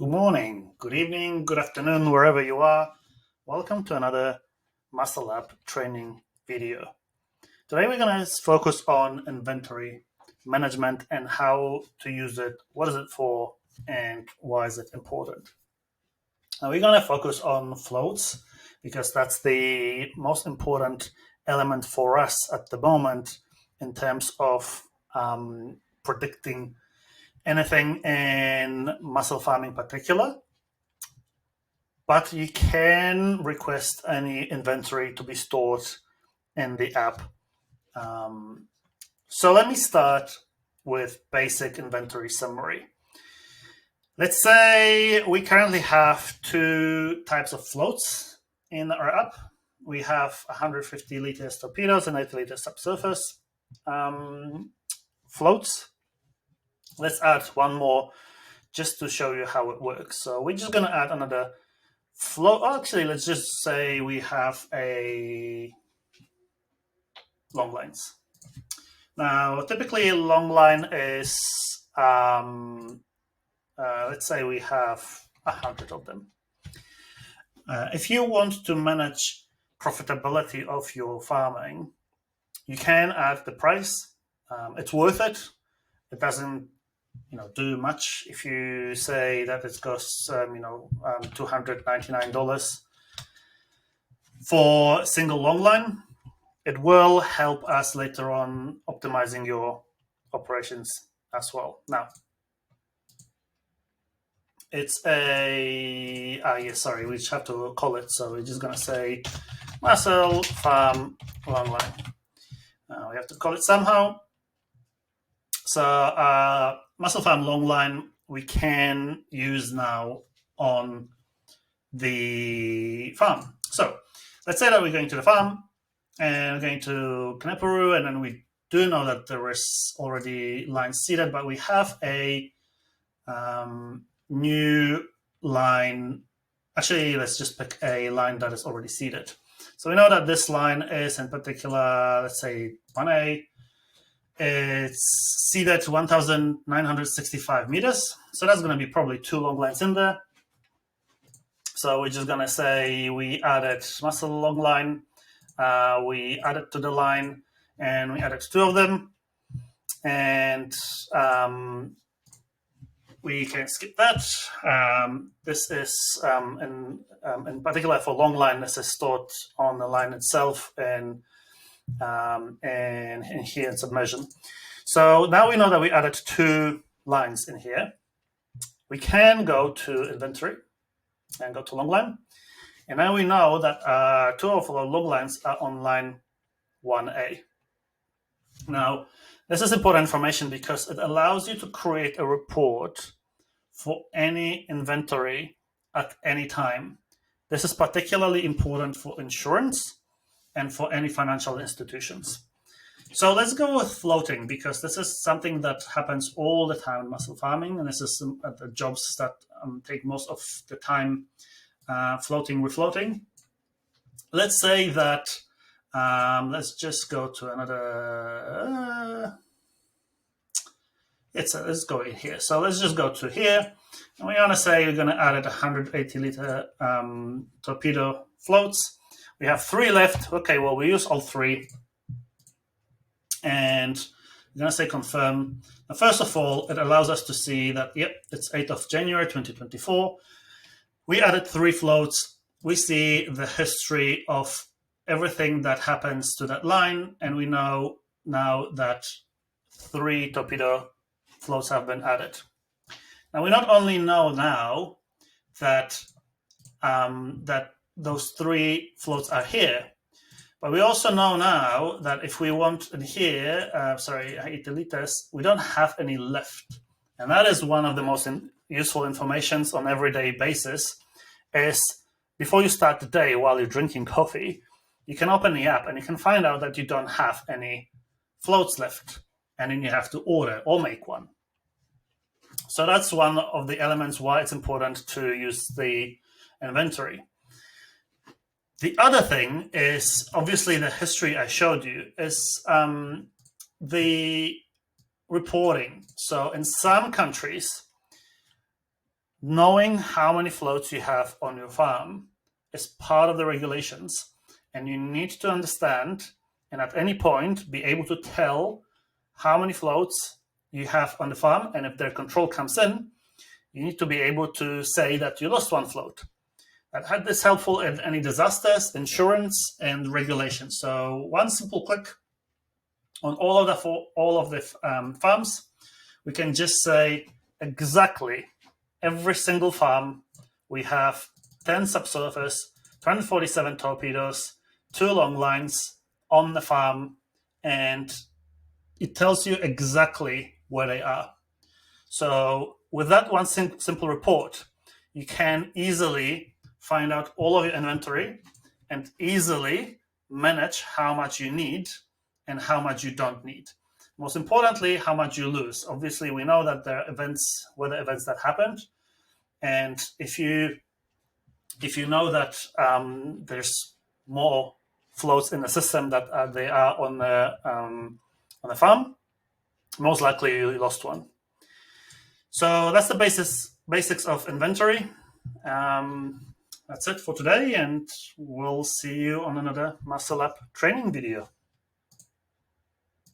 Good morning, good evening, good afternoon, wherever you are. Welcome to another Mussel App training video. Today we're going to focus on inventory management and how to use it, what is it for, and why is it important. Now we're going to focus on floats because that's the most important element for us at the moment in terms of predicting anything in mussel farming in particular. But you can request any inventory to be stored in the app. So let me start with basic inventory summary. Let's say we currently have two types of floats in our app. We have 150 liters torpedoes and 80 liters subsurface floats. Let's add one more just to show you how it works. So we're just going to add another float. Actually, let's just say we have a long lines. Now, typically a long line is, let's say we have 100 of them. If you want to manage profitability of your farming, you can add the price. It's worth it. It doesn't do much. If you say that it costs $299 for a single long line, it will help us later on optimizing your operations as well. Now, it's we just have to call it. So we're just going to say Mussel Farm Long Line. We have to call it somehow. So Mussel Farm Long Line we can use now on the farm. So let's say that we're going to the farm and we're going to Kaneparu, and then we do know that there is already lines seeded, but we have a new line. Actually, let's just pick a line that is already seeded. So we know that this line is in particular, let's say 1A. It's seeded to 1,965 meters. So that's going to be probably two long lines in there. So we're just going to say we added mussel long line. We added to the line and we added two of them. And we can skip that. This is, in particular for long line, this is stored on the line itself and here in submersion. So now we know that we added two lines in here. We can go to inventory and go to long line. And now we know that two of our long lines are on line 1A. Now, this is important information because it allows you to create a report for any inventory at any time. This is particularly important for insurance and for any financial institutions. So let's go with floating because this is something that happens all the time in mussel farming, and this is the jobs that take most of the time floating, refloating. Let's say that, let's just go to another, let's go in here. So let's just go to here, and we're gonna say we're gonna add 180 liter torpedo floats. We have three left. Okay, well, we use all three. And I'm going to say confirm. Now, first of all, it allows us to see that, yep, it's 8th of January, 2024. We added three floats. We see the history of everything that happens to that line. And we know now that three torpedo floats have been added. Now, we not only know now that, that those three floats are here, but we also know now that if we want in here, 80 liters, we don't have any left. And that is one of the most useful informations on everyday basis is before you start the day while you're drinking coffee, you can open the app and you can find out that you don't have any floats left. And then you have to order or make one. So that's one of the elements why it's important to use the inventory. The other thing is obviously the history I showed you is the reporting. So in some countries, knowing how many floats you have on your farm is part of the regulations, and you need to understand and at any point be able to tell how many floats you have on the farm, and if their control comes in, you need to be able to say that you lost one float. That is helpful in any disasters, insurance, and regulations. So one simple click on all of the farms, we can just say exactly every single farm. We have 10 subsurface, 247 torpedoes, 2 long lines on the farm, and it tells you exactly where they are. So with that one simple report, you can easily find out all of your inventory and easily manage how much you need and how much you don't need. Most importantly, how much you lose. Obviously, we know that there are events, weather events that happened, and if you know that there's more floats in the system that they are on the farm, most likely you lost one. So that's the basics of inventory. That's it for today, and we'll see you on another Mussel App training video.